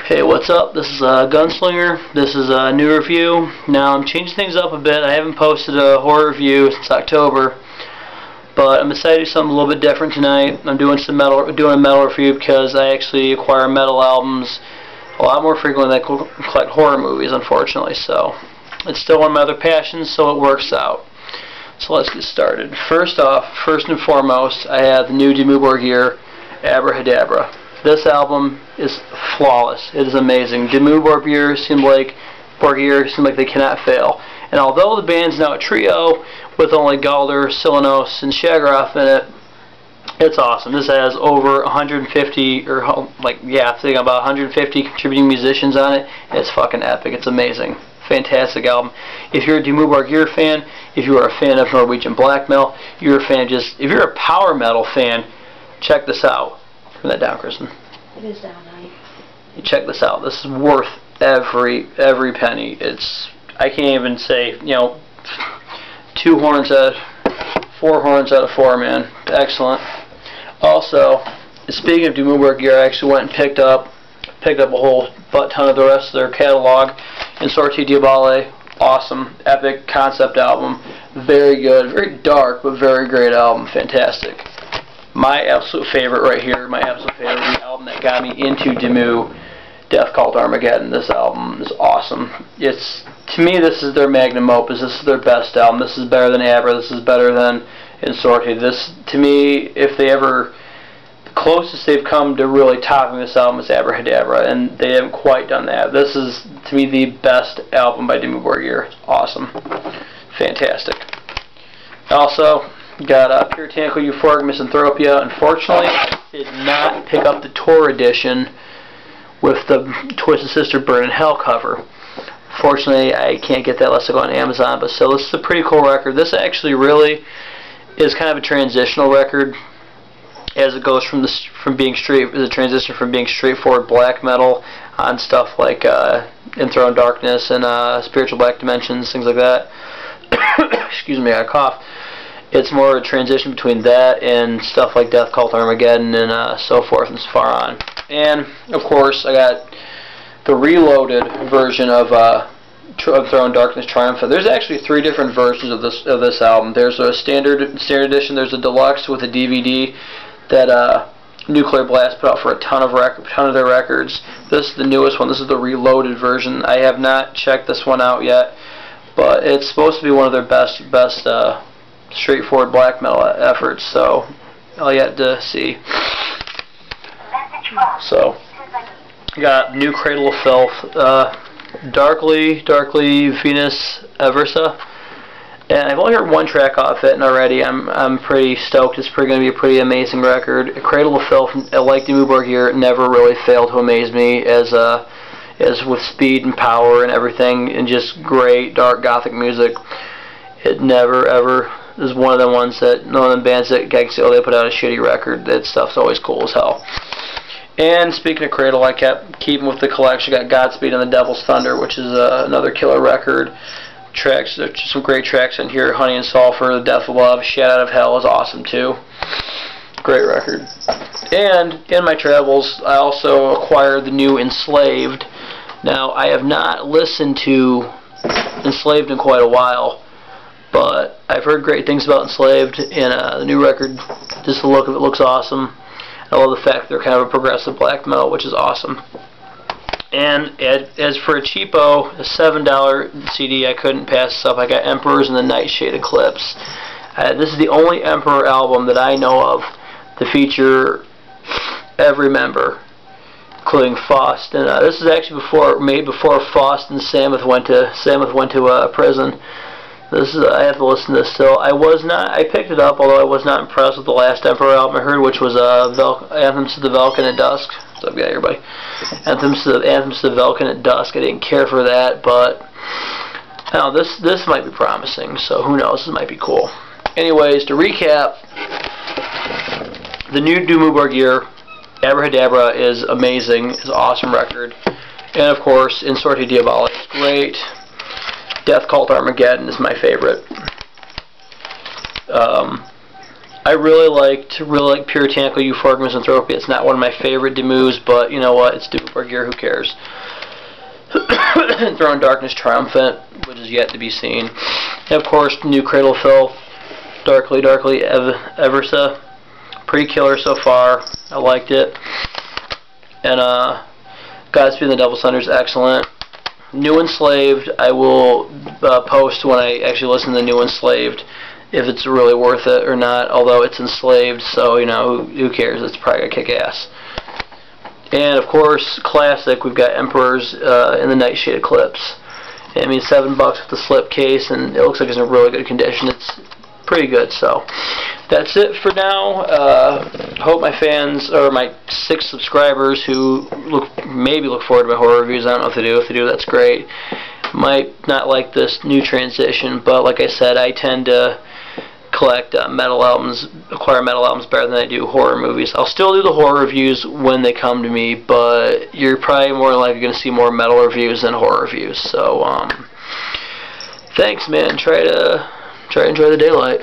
Hey, what's up? This is Gunslinger. This is a new review. Now I'm changing things up a bit. I haven't posted a horror review since October, but I'm decided to do something a little bit different tonight. I'm doing a metal review because I actually acquire metal albums a lot more frequently than I collect horror movies, unfortunately. So it's still one of my other passions, so it works out. So let's get started. First and foremost, I have the new Dimmu borgir, Abracadabra. This album is flawless. It is amazing. Dimmu borgir seem like they cannot fail. And although the band's now a trio with only Galder, Silinos, and Shagroff in it, it's awesome. This has over 150, about 150 contributing musicians on it. It's fucking epic. It's amazing. Fantastic album. If you're a Dimmu borgir fan, if you are a fan of Norwegian black metal, if you're a power metal fan, check this out. Turn that down, Kristen. It is down, honey. You check this out. This is worth every penny. I can't even say, 4 horns out of 4, man. Excellent. Also, speaking of Dimmu borgir, I actually went and picked up a whole butt ton of the rest of their catalog in Sortie Diabole. Awesome, epic concept album. Very good, very dark, but very great album. Fantastic. My absolute favorite right here, the album that got me into Dimmu, Death Cult Armageddon. This album is awesome. To me, this is their magnum opus. This is their best album. This is better than Abra. This is better than In Sortie. This, to me, the closest they've come to really topping this album is Abracadabra, and they haven't quite done that. This is, to me, the best album by Dimmu borgir. It's awesome. Fantastic. Also, got Puritanical Euphoric Misanthropia. Unfortunately, I did not pick up the tour edition with the Twisted Sister Burn in Hell cover. Fortunately, I can't get that unless I go on Amazon, but still, this is a pretty cool record. This actually really is kind of a transitional record, as it goes from being straightforward black metal on stuff like Enthroned Darkness and Spiritual Black Dimensions, things like that. Excuse me, I got a cough. It's more of a transition between that and stuff like Death Cult Armageddon and so forth and so far on. And of course, I got the reloaded version of Enthroned Darkness Triumphant. There's actually 3 different versions of this album. There's a standard edition. There's a deluxe with a DVD that Nuclear Blast put out for a ton of their records. This is the newest one. This is the reloaded version. I have not checked this one out yet, but it's supposed to be one of their best straightforward black metal efforts. So all you have to see. So got new Cradle of Filth, Darkly Venus Aversa. And I've only heard one track off it, and already I'm pretty stoked. It's going to be a pretty amazing record. Cradle of Filth, like Dimmu borgir, never really failed to amaze me as with speed and power and everything, and just great dark gothic music. It never ever is one of them ones that none of them bands that I can say, oh, they put out a shitty record. That stuff's always cool as hell. And speaking of Cradle, I kept keeping with the collection. Got Godspeed and the Devil's Thunder, which is another killer record. Tracks, there's some great tracks in here. Honey and Sulphur, The Death of Love, Shat Out of Hell is awesome too. Great record. And in my travels, I also acquired the new Enslaved. Now, I have not listened to Enslaved in quite a while, but I've heard great things about Enslaved, and the new record, just the look of it looks awesome. I love the fact they're kind of a progressive black metal, which is awesome. And as for a cheapo, a $7 CD, I couldn't pass this up. I got Emperors and the Nightshade Eclipse. This is the only Emperor album that I know of to feature every member, including Faust. And this is actually made before Faust and Samoth went to prison. I have to listen to this still. I picked it up, although I was not impressed with the last Emperor album I heard, which was Anthems to the Velkin at Dusk. What's up, everybody? Anthems to the Velkin at Dusk. I didn't care for that, but this might be promising. So who knows? This might be cool. Anyways, to recap, the new Dimmu borgir, Abracadabra, is amazing. It's an awesome record, and of course, In Sortie Diabole is great. Death Cult Armageddon is my favorite. I really like Puritanical Euphoric Misanthropy. It's not one of my favorite Dimmus, but you know what? It's Dimmu Borgir, who cares? Throne Darkness Triumphant, which is yet to be seen. And of course, new Cradle of Filth, Darkly Eversa. Pretty killer so far. I liked it. And Godspeed and the Devil's Thunder is excellent. New Enslaved, I will post when I actually listen to the New Enslaved if it's really worth it or not, although it's enslaved, so you know, who cares? It's probably gonna kick ass. And of course, classic, we've got Emperors in the Nightshade Eclipse. I mean, $7 with the slip case, and it looks like it's in really good condition. It's pretty good, so that's it for now. Hope my fans, or my 6 subscribers who maybe look forward to my horror reviews, I don't know if they do. If they do, that's great. Might not like this new transition, but like I said, I tend to collect metal albums, acquire metal albums better than I do horror movies. I'll still do the horror reviews when they come to me, but you're probably more than likely going to see more metal reviews than horror reviews. So, thanks, man. Try to enjoy the daylight.